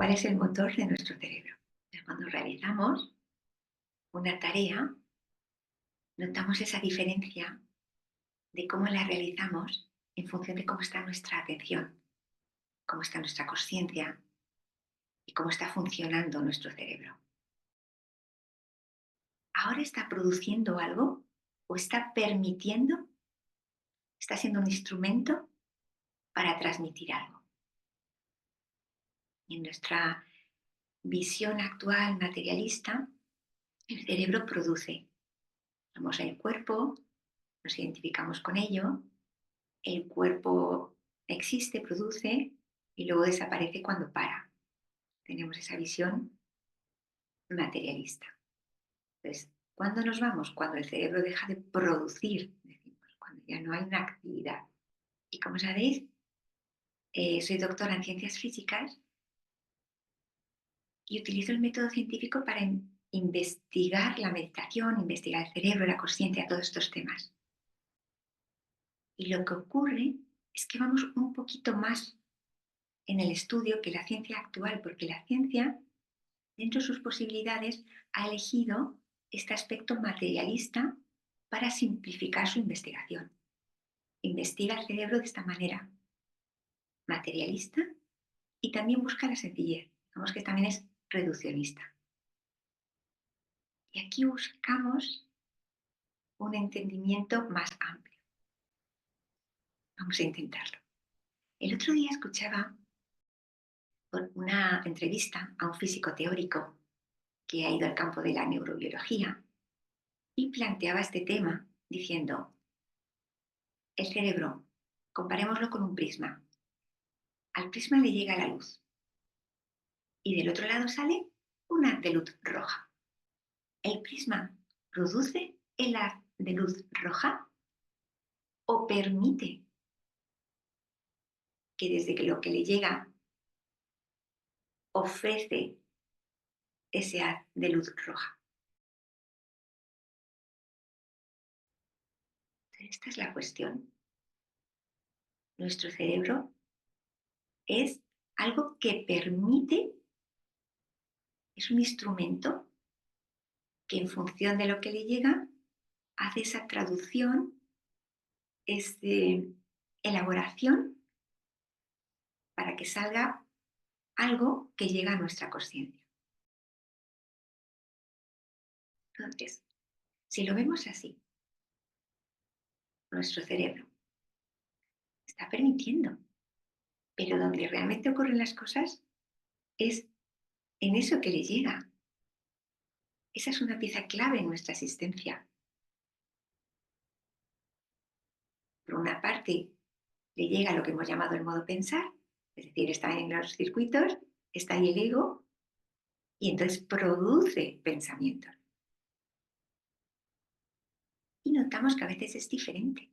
¿Cuál es el motor de nuestro cerebro? Cuando realizamos una tarea, notamos esa diferencia de cómo la realizamos en función de cómo está nuestra atención, cómo está nuestra consciencia y cómo está funcionando nuestro cerebro. ¿Ahora está produciendo algo o está permitiendo, está siendo un instrumento para transmitir algo? En nuestra visión actual materialista, el cerebro produce. Vamos al cuerpo, nos identificamos con ello, el cuerpo existe, produce y luego desaparece cuando para. Tenemos esa visión materialista. Entonces, ¿cuándo nos vamos? Cuando el cerebro deja de producir, decimos, cuando ya no hay una actividad. Y como sabéis, soy doctora en ciencias físicas y utilizo el método científico para investigar la meditación, investigar el cerebro, la consciencia, todos estos temas. Y lo que ocurre es que vamos un poquito más en el estudio que la ciencia actual, porque la ciencia, dentro de sus posibilidades, ha elegido este aspecto materialista para simplificar su investigación. Investiga el cerebro de esta manera materialista y también busca la sencillez. Digamos que también es reduccionista. Y aquí buscamos un entendimiento más amplio. Vamos a intentarlo. El otro día escuchaba una entrevista a un físico teórico que ha ido al campo de la neurobiología y planteaba este tema diciendo, el cerebro, comparémoslo con un prisma. Al prisma le llega la luz y del otro lado sale un haz de luz roja. ¿El prisma produce el haz de luz roja o permite que desde que lo que le llega ofrece ese haz de luz roja? Esta es la cuestión. Nuestro cerebro es algo que permite, es un instrumento que en función de lo que le llega hace esa traducción, esa elaboración para que salga algo que llega a nuestra consciencia. Entonces, si lo vemos así, nuestro cerebro está permitiendo, pero donde realmente ocurren las cosas es en eso que le llega. Esa es una pieza clave en nuestra existencia. Por una parte, le llega lo que hemos llamado el modo pensar, es decir, está en los circuitos, está ahí el ego, y entonces produce pensamientos. Y notamos que a veces es diferente.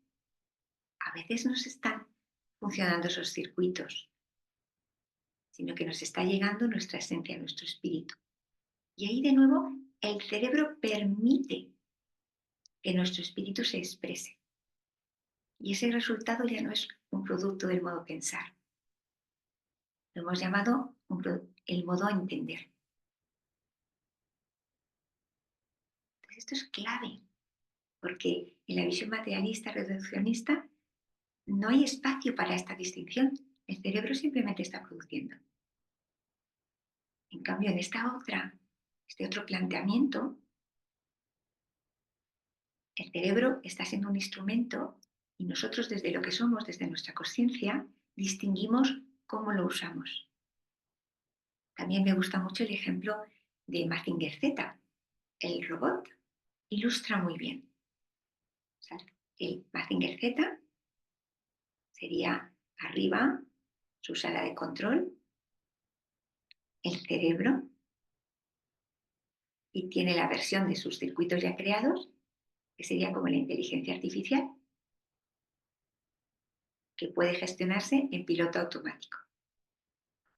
A veces no se están funcionando esos circuitos, sino que nos está llegando nuestra esencia, nuestro espíritu. Y ahí de nuevo el cerebro permite que nuestro espíritu se exprese. Y ese resultado ya no es un producto del modo pensar. Lo hemos llamado el modo entender. Entonces esto es clave, porque en la visión materialista, reduccionista, no hay espacio para esta distinción. El cerebro simplemente está produciendo. En cambio, en este otro planteamiento, el cerebro está siendo un instrumento y nosotros desde lo que somos, desde nuestra conciencia, distinguimos cómo lo usamos. También me gusta mucho el ejemplo de Mazinger Z, el robot, ilustra muy bien. O sea, el Mazinger Z sería arriba su sala de control, el cerebro, y tiene la versión de sus circuitos ya creados, que sería como la inteligencia artificial, que puede gestionarse en piloto automático.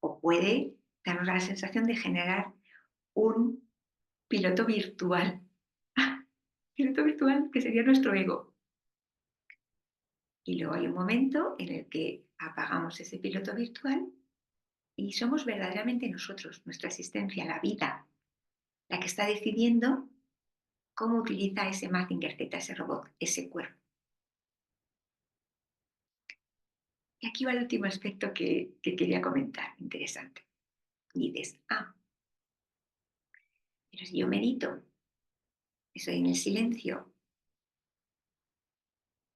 O puede darnos la sensación de generar un piloto virtual. Piloto virtual que sería nuestro ego. Y luego hay un momento en el que apagamos ese piloto virtual Y somos verdaderamente nosotros, nuestra existencia, la vida, la que está decidiendo cómo utiliza ese Mazinger Z, ese robot, ese cuerpo. Y aquí va el último aspecto que quería comentar, interesante. Y dices, pero si yo medito, estoy en el silencio,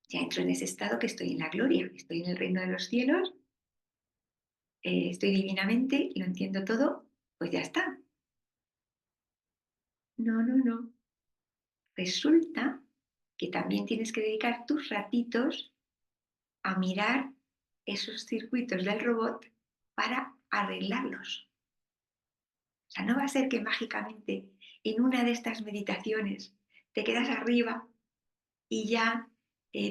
ya entro en ese estado que estoy en la gloria, estoy en el reino de los cielos, estoy divinamente, lo entiendo todo, pues ya está. No, no, no. Resulta que también tienes que dedicar tus ratitos a mirar esos circuitos del robot para arreglarlos. O sea, no va a ser que mágicamente en una de estas meditaciones te quedas arriba y ya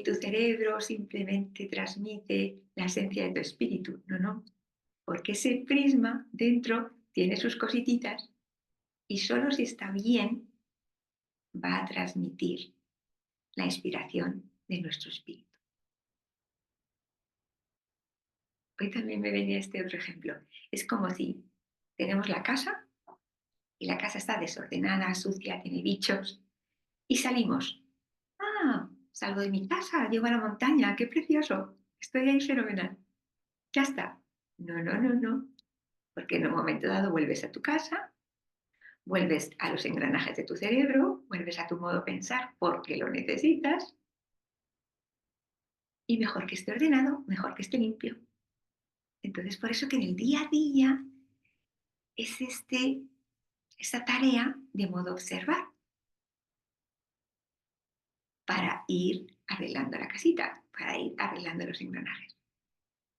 tu cerebro simplemente transmite la esencia de tu espíritu. No, no, porque ese prisma dentro tiene sus cosititas y solo si está bien va a transmitir la inspiración de nuestro espíritu. Hoy también me venía este otro ejemplo. Es como si tenemos la casa y la casa está desordenada, sucia, tiene bichos y salimos. Salgo de mi casa, llego a la montaña, qué precioso, estoy ahí fenomenal. Ya está. No, no, no, no. Porque en un momento dado vuelves a tu casa, vuelves a los engranajes de tu cerebro, vuelves a tu modo de pensar porque lo necesitas y mejor que esté ordenado, mejor que esté limpio. Entonces, por eso que en el día a día es esta tarea de modo observar para ir arreglando la casita, para ir arreglando los engranajes.